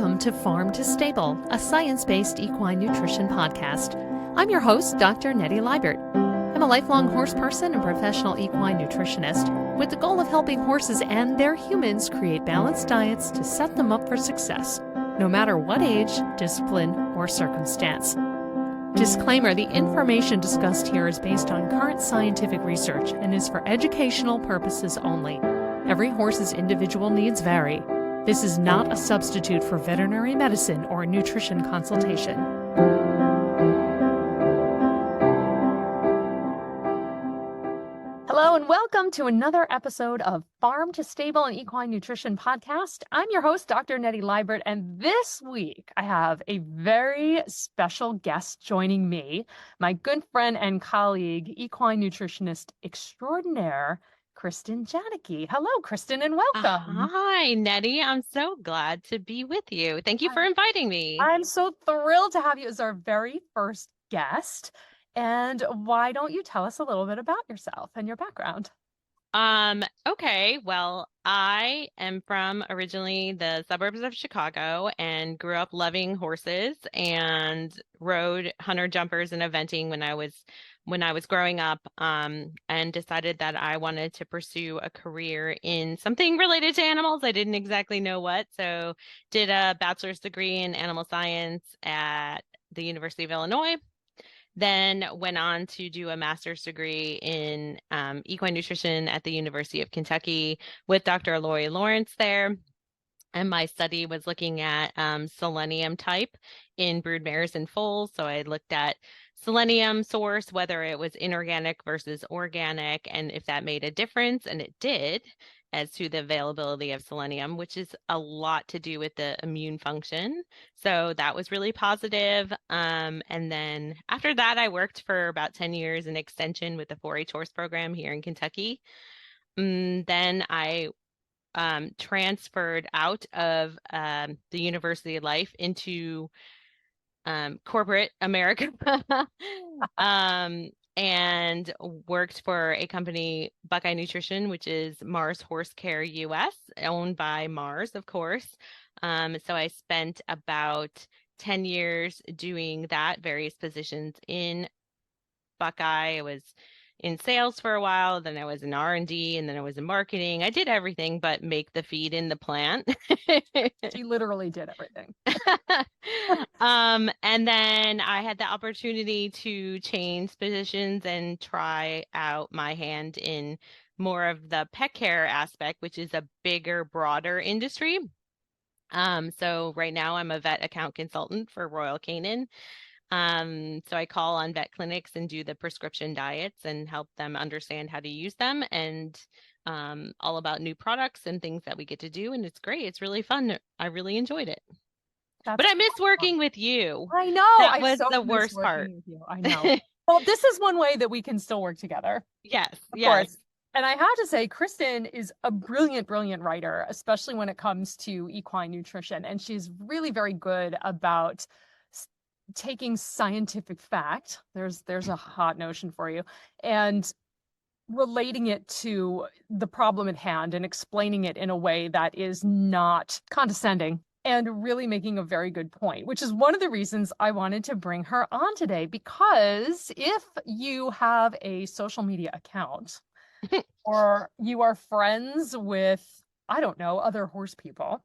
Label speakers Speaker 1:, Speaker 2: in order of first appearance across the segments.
Speaker 1: Welcome to Farm to Stable, a science-based equine nutrition podcast. I'm your host, Dr. Nettie Liebert. I'm a lifelong horse person and professional equine nutritionist with the goal of helping horses and their humans create balanced diets to set them up for success, no matter what age, discipline, or circumstance. Disclaimer, the information discussed here is based on current scientific research and is for educational purposes only. Every horse's individual needs vary. This is not a substitute for veterinary medicine or nutrition consultation. Hello and welcome to another episode of Farm to Stable and Equine Nutrition Podcast. I'm your host, Dr. Nettie Liebert, and this week I have a very special guest joining me, my good friend and colleague, equine nutritionist extraordinaire, Kristen Janicki. Hello, Kristen, and welcome.
Speaker 2: Hi, Nettie. I'm so glad to be with you. Thank you for inviting me.
Speaker 1: I'm so thrilled to have you as our very first guest. And why don't you tell us a little bit about yourself and your background?
Speaker 2: Okay. Well, I am from originally the suburbs of Chicago and grew up loving horses and rode hunter jumpers and eventing when I was growing up, and decided that I wanted to pursue a career in something related to animals. I didn't exactly know what, so did a bachelor's degree in animal science at the University of Illinois. Then went on to do a master's degree in equine nutrition at the University of Kentucky with Dr. Lori Lawrence there. And my study was looking at selenium type in brood mares and foals. So I looked at selenium source, whether it was inorganic versus organic, and if that made a difference, and it did, as to the availability of selenium, which is a lot to do with the immune function. So that was really positive. And then after that, I worked for about 10 years in extension with the 4-H horse program here in Kentucky. Then I transferred out of the university life into corporate America and worked for a company, Buckeye Nutrition, which is Mars Horse Care US, owned by Mars, of course. So I spent about 10 years doing that, various positions in Buckeye. I was in sales for a while, then I was in R&D, and then I was in marketing. I did everything but make the feed in the plant.
Speaker 1: She literally did everything.
Speaker 2: And then I had the opportunity to change positions and try out my hand in more of the pet care aspect, which is a bigger, broader industry. So right now I'm a vet account consultant for Royal Canin. So I call on vet clinics and do the prescription diets and help them understand how to use them, and all about new products and things that we get to do. And it's great. It's really fun. I really enjoyed it. But I miss working with you.
Speaker 1: I know.
Speaker 2: That was the worst part.
Speaker 1: I know. Well, this is one way that we can still work together.
Speaker 2: Yes.
Speaker 1: Of course. And I have to say, Kristen is a brilliant, brilliant writer, especially when it comes to equine nutrition. And she's really very good about taking scientific fact, there's a hot notion for you, and relating it to the problem at hand and explaining it in a way that is not condescending and really making a very good point, which is one of the reasons I wanted to bring her on today. Because if you have a social media account or you are friends with, I don't know, other horse people,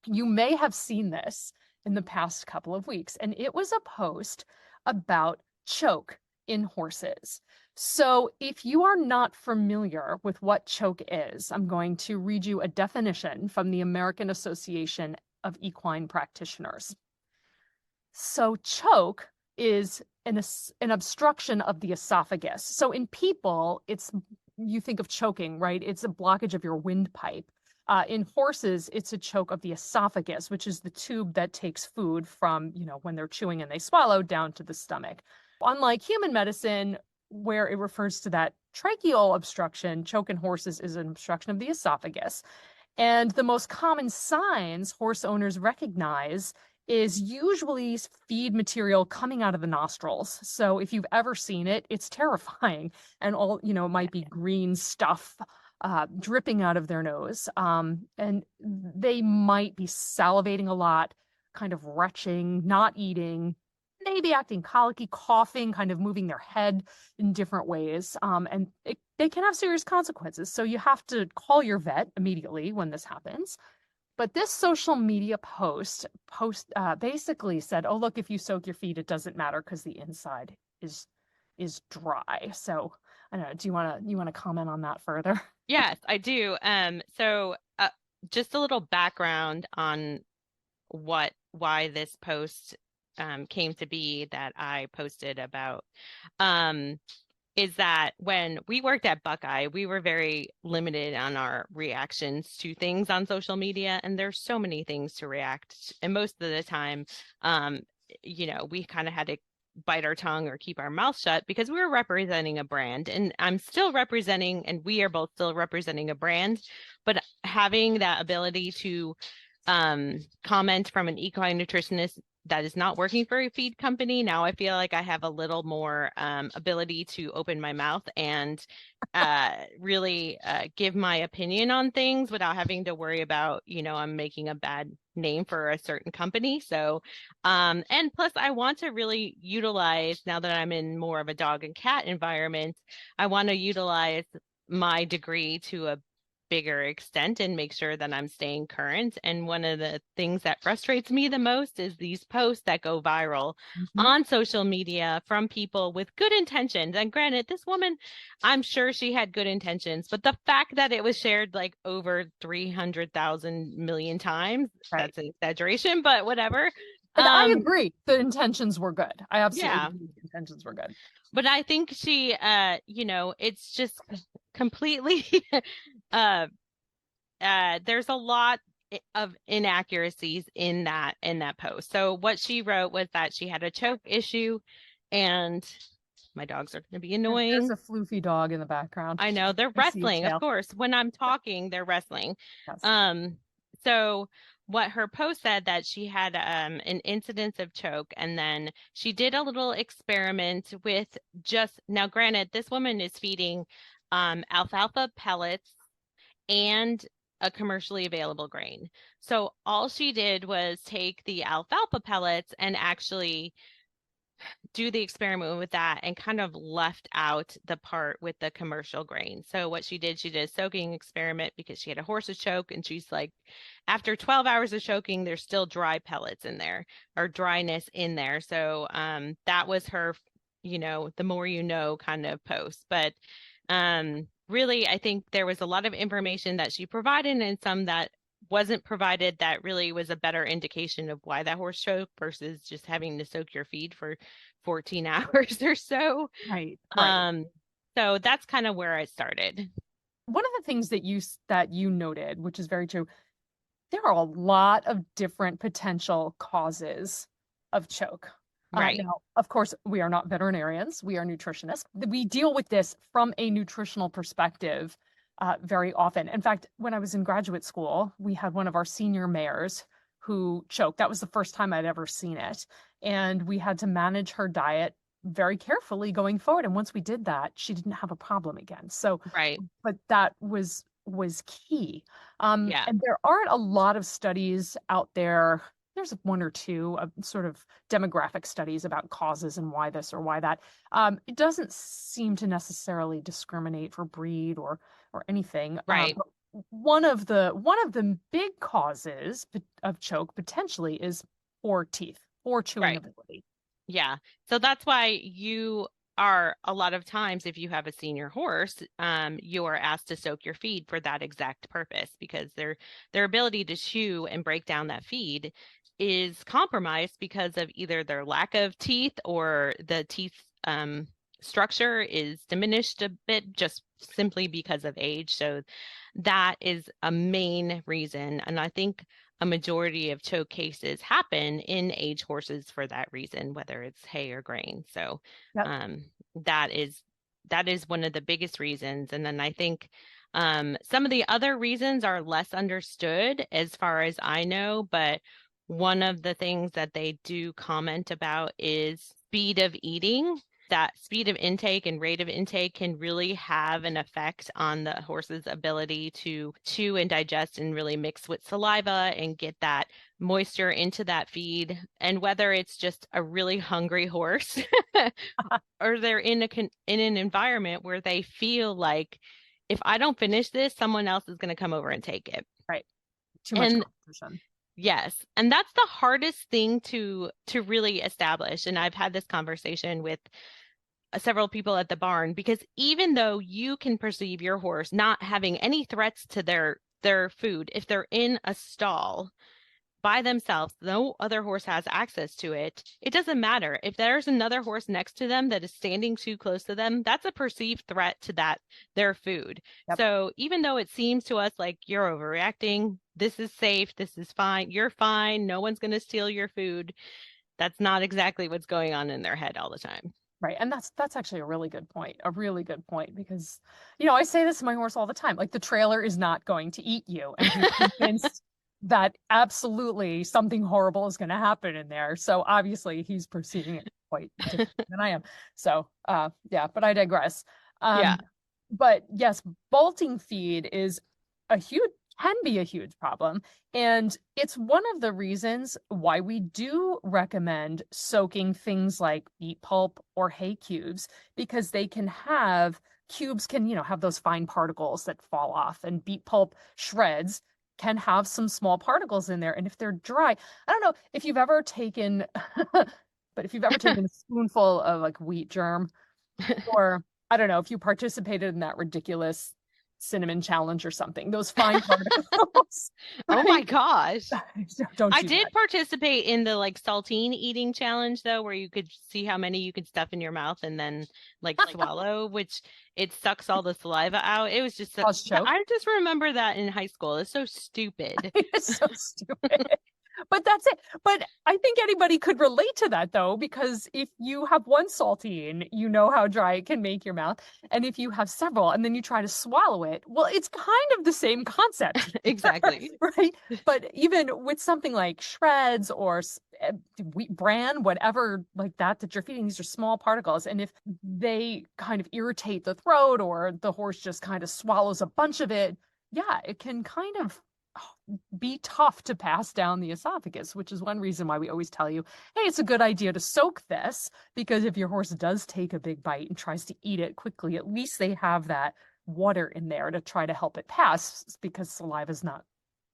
Speaker 1: you may have seen this in the past couple of weeks, and it was a post about choke in horses. So if you are not familiar with what choke is, I'm going to read you a definition from the American Association of Equine Practitioners. So choke is an obstruction of the esophagus. So in people, you think of choking, right? It's a blockage of your windpipe. In horses, it's a choke of the esophagus, which is the tube that takes food from, when they're chewing and they swallow, down to the stomach. Unlike human medicine, where it refers to that tracheal obstruction, choke in horses is an obstruction of the esophagus. And the most common signs horse owners recognize is usually feed material coming out of the nostrils. So if you've ever seen it, it's terrifying. And it might be green stuff dripping out of their nose. And they might be salivating a lot, kind of retching, not eating, maybe acting colicky, coughing, kind of moving their head in different ways. And they can have serious consequences. So you have to call your vet immediately when this happens. But this social media post basically said, "Oh, look, if you soak your feet, it doesn't matter because the inside is is dry." So I don't know. Do you want to comment on that further?
Speaker 2: Yes, I do. So just a little background on why this post came to be that I posted about. Um, is that when we worked at Buckeye, we were very limited on our reactions to things on social media, and there's so many things to react. And most of the time, um, we kind of had to bite our tongue or keep our mouth shut because we were representing a brand. And I'm still representing, and we are both still representing a brand, but having that ability to comment from an equine nutritionist that is not working for a feed company. Now I feel like I have a little more ability to open my mouth and really give my opinion on things without having to worry about, I'm making a bad name for a certain company. So, and plus I want to really utilize, now that I'm in more of a dog and cat environment, I want to utilize my degree to a bigger extent and make sure that I'm staying current. And one of the things that frustrates me the most is these posts that go viral
Speaker 1: Mhm.
Speaker 2: on social media from people with good intentions. And granted, this woman, I'm sure she had good intentions, but the fact that it was shared like over 300,000 million times,
Speaker 1: Right.
Speaker 2: that's an exaggeration, but whatever.
Speaker 1: And I
Speaker 2: Um,
Speaker 1: agree. The intentions were good. I absolutely
Speaker 2: yeah,
Speaker 1: believe the intentions were good.
Speaker 2: but I think she, it's just completely, uh, there's a lot of inaccuracies in that post. So what she wrote was that she had a choke issue, and my dogs are going to be
Speaker 1: There's
Speaker 2: annoying.
Speaker 1: a floofy dog in the background.
Speaker 2: I know they're
Speaker 1: I see a
Speaker 2: wrestling, of
Speaker 1: tail.
Speaker 2: course. When I'm talking, they're wrestling.
Speaker 1: Yes.
Speaker 2: Um, so what her post said that she had an incidence of choke, and then she did a little experiment with just now. Granted, this woman is feeding alfalfa pellets and a commercially available grain. So all she did was take the alfalfa pellets and actually do the experiment with that and kind of left out the part with the commercial grain. So what she did a soaking experiment because she had a horse's choke, and she's like, after 12 hours of choking, there's still dry pellets in there or dryness in there. So that was her, the more you know kind of post. But really, I think there was a lot of information that she provided and some that wasn't provided that really was a better indication of why that horse choked versus just having to soak your feed for 14 hours or so.
Speaker 1: Right. Right.
Speaker 2: Um, so that's kind of where I started.
Speaker 1: One of the things that you noted, which is very true, there are a lot of different potential causes of choke.
Speaker 2: Right,
Speaker 1: Now, of course, we are not veterinarians, we are nutritionists. We deal with this from a nutritional perspective very often. In fact, when I was in graduate school, we had one of our senior mares who choked. That was the first time I'd ever seen it. And we had to manage her diet very carefully going forward. And once we did that, she didn't have a problem again. So,
Speaker 2: right.
Speaker 1: but that was key.
Speaker 2: Yeah,
Speaker 1: And there aren't a lot of studies out there. There's one or two sort of demographic studies about causes and why this or why that. It doesn't seem to necessarily discriminate for breed or anything.
Speaker 2: right,
Speaker 1: But one of the big causes of choke potentially is poor teeth, poor chewing
Speaker 2: right.
Speaker 1: ability.
Speaker 2: Yeah. So that's why you are a lot of times, if you have a senior horse, you are asked to soak your feed for that exact purpose because their ability to chew and break down that feed is compromised because of either their lack of teeth or the teeth structure is diminished a bit just simply because of age. So that is a main reason. And I think a majority of choke cases happen in age horses for that reason, whether it's hay or grain. So
Speaker 1: Yep.
Speaker 2: um, that is that is one of the biggest reasons. And then I think some of the other reasons are less understood as far as I know, but one of the things that they do comment about is speed of eating. that speed of intake and rate of intake can really have an effect on the horse's ability to chew and digest and really mix with saliva and get that moisture into that feed. And whether it's just a really hungry horse or they're in an environment where they feel like if I don't finish this, someone else is going to come over and take it.
Speaker 1: Right. Too much
Speaker 2: And
Speaker 1: competition.
Speaker 2: yes, and that's the hardest thing to really establish. And I've had this conversation with several people at the barn because even though you can perceive your horse not having any threats to their food, if they're in a stall by themselves, no other horse has access to it, it doesn't matter. If there's another horse next to them that is standing too close to them, that's a perceived threat to their food.
Speaker 1: Yep.
Speaker 2: So even though it seems to us like you're overreacting, this is safe, this is fine, you're fine, no one's going to steal your food, that's not exactly what's going on in their head all the time.
Speaker 1: Right. And that's actually a really good point. A really good point because, you know, I say this to my horse all the time. Like the trailer is not going to eat you. And he's convinced that absolutely something horrible is going to happen in there. So obviously he's perceiving it quite differently than I am. So yeah, but I digress.
Speaker 2: Yeah.
Speaker 1: But yes, bolting feed is a huge can be a huge problem. And it's one of the reasons why we do recommend soaking things like beet pulp or hay cubes, because they can have cubes can, you know, have those fine particles that fall off, and beet pulp shreds can have some small particles in there. And if they're dry, I don't know if you've ever taken, but if you've ever taken a spoonful of like wheat germ, or I don't know if you participated in that ridiculous cinnamon challenge or something, those fine particles.
Speaker 2: Oh my
Speaker 1: Right?
Speaker 2: gosh.
Speaker 1: Don't
Speaker 2: I
Speaker 1: do
Speaker 2: did
Speaker 1: that.
Speaker 2: participate in the like saltine eating challenge though, where you could see how many you could stuff in your mouth and then like swallow, which it sucks all the saliva out. It was just,
Speaker 1: Cause choke.
Speaker 2: I just remember that in high school. It's so stupid.
Speaker 1: It's so stupid. But that's it. But I think anybody could relate to that though, because if you have one saltine, you know how dry it can make your mouth. And if you have several and then you try to swallow it, well, it's kind of the same concept,
Speaker 2: Exactly.
Speaker 1: right? But even with something like shreds or wheat bran, whatever like that you're feeding, these are small particles. And if they kind of irritate the throat or the horse just kind of swallows a bunch of it, yeah, it can kind of be tough to pass down the esophagus, which is one reason why we always tell you, hey, it's a good idea to soak this, because if your horse does take a big bite and tries to eat it quickly, at least they have that water in there to try to help it pass, because saliva is not,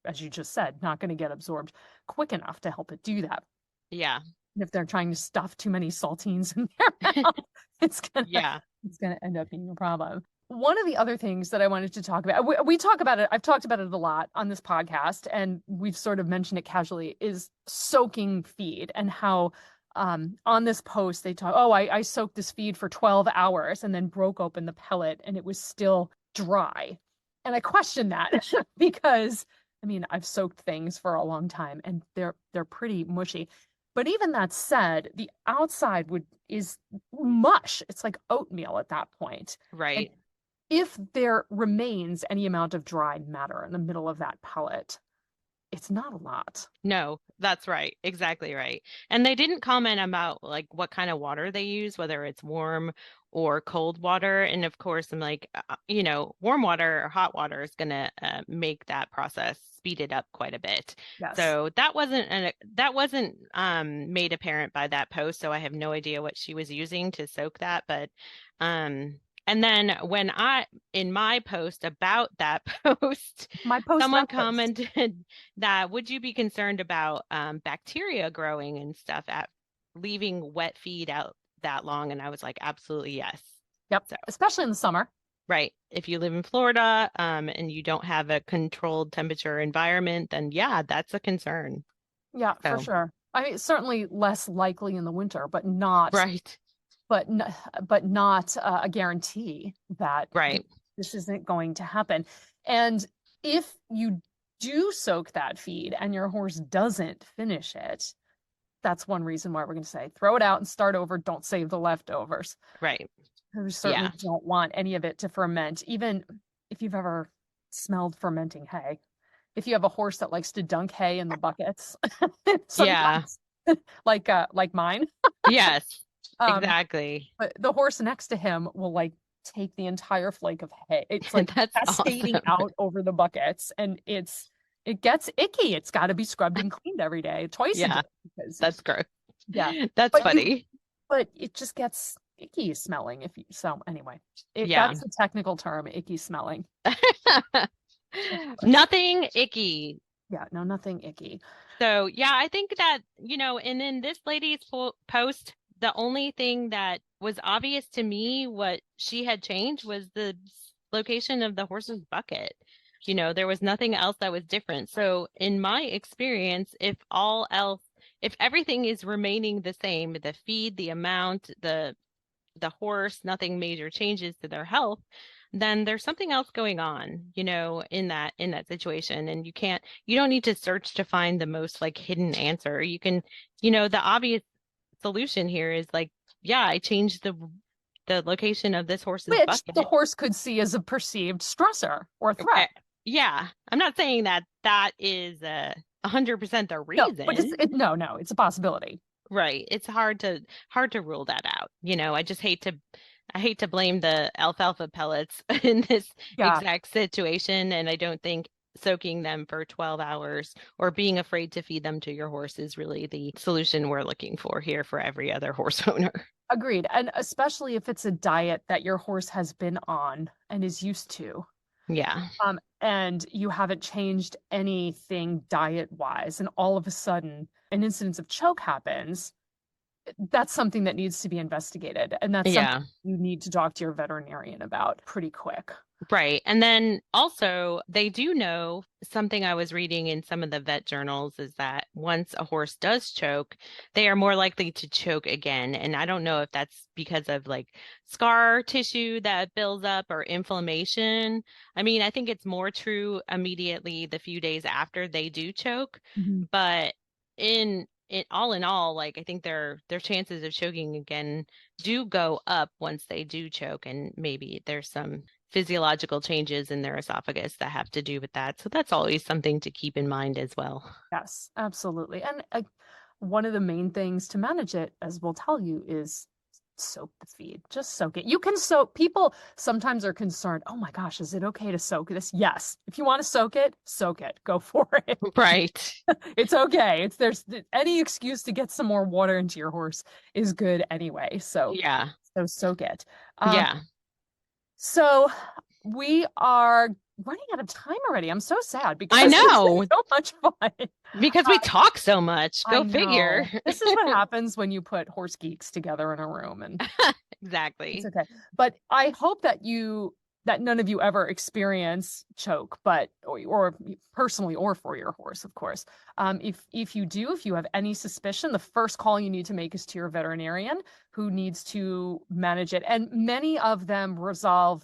Speaker 1: as you just said, not going to get absorbed quick enough to help it do that.
Speaker 2: Yeah.
Speaker 1: And if they're trying to stuff too many saltines in their mouth, it's
Speaker 2: Yeah.
Speaker 1: gonna end up being a problem. One of the other things that I wanted to talk about, we talk about it, I've talked about it a lot on this podcast, and we've sort of mentioned it casually, is soaking feed, and how on this post they talk, oh, I soaked this feed for 12 hours and then broke open the pellet and it was still dry. And I question that because I mean, I've soaked things for a long time and they're pretty mushy. But even that said, the outside is mush. It's like oatmeal at that point. And
Speaker 2: Right.
Speaker 1: if there remains any amount of dried matter in the middle of that pellet, it's not a lot.
Speaker 2: No, that's right. Exactly right. And they didn't comment about like what kind of water they use, whether it's warm or cold water. And of course, I'm like, warm water or hot water is going to make that process speed it up quite a bit.
Speaker 1: Yes.
Speaker 2: So that wasn't made apparent by that post. So I have no idea what she was using to soak that. But and then in my post about that post,
Speaker 1: My post
Speaker 2: someone
Speaker 1: that post.
Speaker 2: commented that would you be concerned about bacteria growing and stuff at leaving wet feed out that long? And I was like, absolutely yes.
Speaker 1: Yep.
Speaker 2: So,
Speaker 1: Especially in the summer.
Speaker 2: right. If you live in Florida and you don't have a controlled temperature environment, then yeah, that's a concern.
Speaker 1: Yeah, for
Speaker 2: So,
Speaker 1: sure. I mean, certainly less likely in the winter, but not
Speaker 2: right.
Speaker 1: but but not a guarantee that
Speaker 2: Right.
Speaker 1: this isn't going to happen. And if you do soak that feed and your horse doesn't finish it, that's one reason why we're going to say throw it out and start over. Don't save the leftovers.
Speaker 2: Right.
Speaker 1: We certainly
Speaker 2: Yeah.
Speaker 1: don't want any of it to ferment, even if you've ever smelled fermenting hay. If you have a horse that likes to dunk hay in the buckets,
Speaker 2: Yeah.
Speaker 1: sometimes like mine,
Speaker 2: Yes.
Speaker 1: Um,
Speaker 2: Exactly.
Speaker 1: but the horse next to him will like take the entire flake of hay. It's like
Speaker 2: That's
Speaker 1: cascading
Speaker 2: awesome.
Speaker 1: out over the buckets, and it gets icky. It's got to be scrubbed and cleaned every day, twice a day,
Speaker 2: Yeah,
Speaker 1: because
Speaker 2: that's gross.
Speaker 1: yeah.
Speaker 2: That's
Speaker 1: But you
Speaker 2: funny.
Speaker 1: but it just gets icky smelling if you so anyway.
Speaker 2: Yeah.
Speaker 1: That's the technical term, icky smelling.
Speaker 2: Nothing icky.
Speaker 1: Yeah, no, nothing icky.
Speaker 2: So, yeah, I think that, and in this lady's post, the only thing that was obvious to me what she had changed was the location of the horse's bucket. There was nothing else that was different. So, in my experience, if everything is remaining the same, the feed, the amount, the horse, nothing major changes to their health, then there's something else going on, in that situation. And you don't need to search to find the most like hidden answer. You can, the obvious solution here is like, yeah, I changed the location of this horse's
Speaker 1: Which the
Speaker 2: bucket.
Speaker 1: horse could see as a perceived stressor or
Speaker 2: Eh,
Speaker 1: threat.
Speaker 2: Yeah, I'm not saying that that is 100% the
Speaker 1: No, but
Speaker 2: reason.
Speaker 1: no, no, it's a possibility.
Speaker 2: Right. It's hard to rule that out. I hate to blame the alfalfa pellets in this
Speaker 1: Yeah,
Speaker 2: exact situation, and I don't think soaking them for 12 hours or being afraid to feed them to your horse is really the solution we're looking for here for every other horse owner.
Speaker 1: agreed. And especially if it's a diet that your horse has been on and is used to.
Speaker 2: Yeah.
Speaker 1: And you haven't changed anything diet wise, and all of a sudden an incidence of choke happens, that's something that needs to be investigated. And that's something
Speaker 2: Yeah.
Speaker 1: you need to talk to your veterinarian about pretty quick.
Speaker 2: Right. And then also, they do know something I was reading in some of the vet journals is that once a horse does choke, they are more likely to choke again. And I don't know if that's because of like scar tissue that builds up or inflammation. I mean, I think it's more true immediately the few days after they do choke,
Speaker 1: Mhm.
Speaker 2: but in all, like I think their chances of choking again do go up once they do choke, and maybe there's some physiological changes in their esophagus that have to do with that. So that's always something to keep in mind as well.
Speaker 1: Yes, absolutely. And one of the main things to manage it, as we'll tell you, is soak the feed. Just soak it. You can soak. People sometimes are concerned, oh my gosh, is it okay to soak this? Yes. If you want to soak it, soak it. Go for it.
Speaker 2: Right.
Speaker 1: It's okay. There's any excuse to get some more water into your horse is good anyway.
Speaker 2: Yeah.
Speaker 1: So soak it. Um,
Speaker 2: Yeah.
Speaker 1: so we are running out of time already. I'm so sad
Speaker 2: I
Speaker 1: because it's been
Speaker 2: know
Speaker 1: so much fun.
Speaker 2: because we talk so much.
Speaker 1: I
Speaker 2: Go figure.
Speaker 1: know. This is what happens when you put horse geeks together in a room, and it's
Speaker 2: Exactly.
Speaker 1: okay. But I hope that none of you ever experience choke, but or personally or for your horse, of course. If you do, if you have any suspicion, the first call you need to make is to your veterinarian who needs to manage it. And many of them resolve.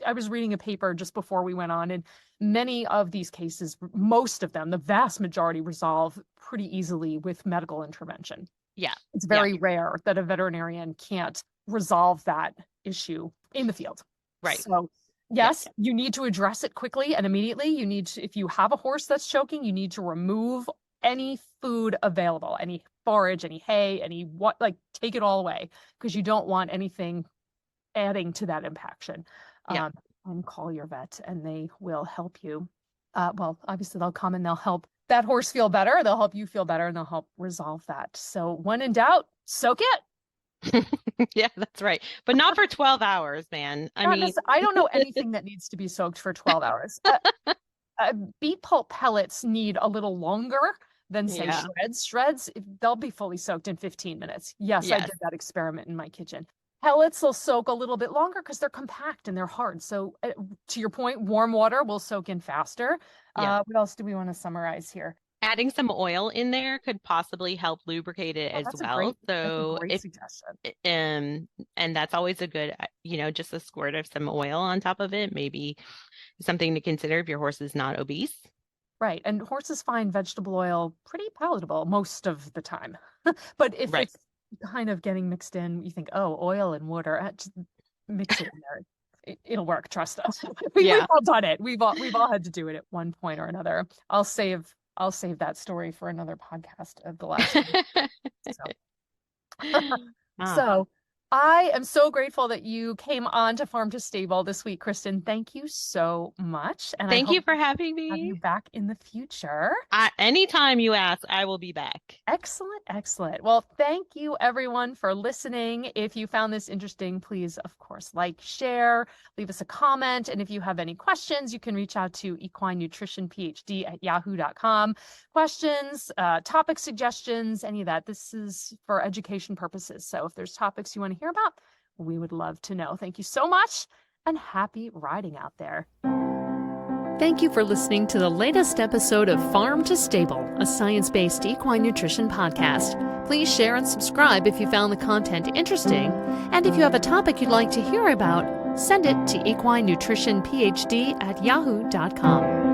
Speaker 1: I was reading a paper just before we went on, and many of these cases, most of them, the vast majority, resolve pretty easily with medical intervention.
Speaker 2: Yeah.
Speaker 1: It's
Speaker 2: Yep.
Speaker 1: very rare that a veterinarian can't resolve that issue in the field.
Speaker 2: Right.
Speaker 1: So,
Speaker 2: Yep.
Speaker 1: yes, you need to address it quickly and immediately. You need to, if you have a horse that's choking, you need to remove any food available, any forage, any hay, any what, like take it all away because you don't want anything adding to that impaction.
Speaker 2: Yep.
Speaker 1: And call your vet and they will help you. Well, obviously they'll come and they'll help that horse feel better. They'll help you feel better and they'll help resolve that. So when in doubt, soak it.
Speaker 2: Yeah, that's right. But not for 12 hours, man. I
Speaker 1: Not
Speaker 2: mean,
Speaker 1: necessarily. I don't know anything that needs to be soaked for 12 hours. Beet pulp pellets need a little longer than say
Speaker 2: yeah.
Speaker 1: shreds. Shreds, they'll be fully soaked in 15 minutes. Yes, I
Speaker 2: Yes.
Speaker 1: did that experiment in my kitchen. Pellets will soak a little bit longer because they're compact and they're hard. So to your point, warm water will soak in faster.
Speaker 2: Yep.
Speaker 1: What else do we want to summarize here?
Speaker 2: Adding some oil in there could possibly help lubricate it
Speaker 1: Oh,
Speaker 2: as well.
Speaker 1: that's a
Speaker 2: So
Speaker 1: great
Speaker 2: if
Speaker 1: suggestion.
Speaker 2: and that's always a good, just a squirt of some oil on top of it, maybe something to consider if your horse is not obese.
Speaker 1: Right. And horses find vegetable oil pretty palatable most of the time. But if
Speaker 2: Right.
Speaker 1: it's kind of getting mixed in, you think, oh, oil and water, just mix it in there. It'll work. Trust us. We've
Speaker 2: Yeah.
Speaker 1: all done it. We've all had to do it at one point or another. I'll save that story for another podcast of the last one. So
Speaker 2: Ah,
Speaker 1: So I am so grateful that you came on to Farm to Stable this week, Kristen. Thank you so much. And I
Speaker 2: thank
Speaker 1: hope
Speaker 2: you for
Speaker 1: to
Speaker 2: having
Speaker 1: have
Speaker 2: me.
Speaker 1: you back in the future.
Speaker 2: Anytime you ask, I will be back.
Speaker 1: Excellent, excellent. Well, thank you everyone for listening. If you found this interesting, please, of course, like, share, leave us a comment. And if you have any questions, you can reach out to equinenutritionphd@yahoo.com. Questions, topic suggestions, any of that. This is for education purposes. So if there's topics you want to hear about, we would love to know. Thank you so much and happy riding out there. Thank you for listening to the latest episode of Farm to Stable, a science-based equine nutrition podcast. Please share and subscribe if you found the content interesting. And if you have a topic you'd like to hear about, send it to equinenutritionphd@yahoo.com.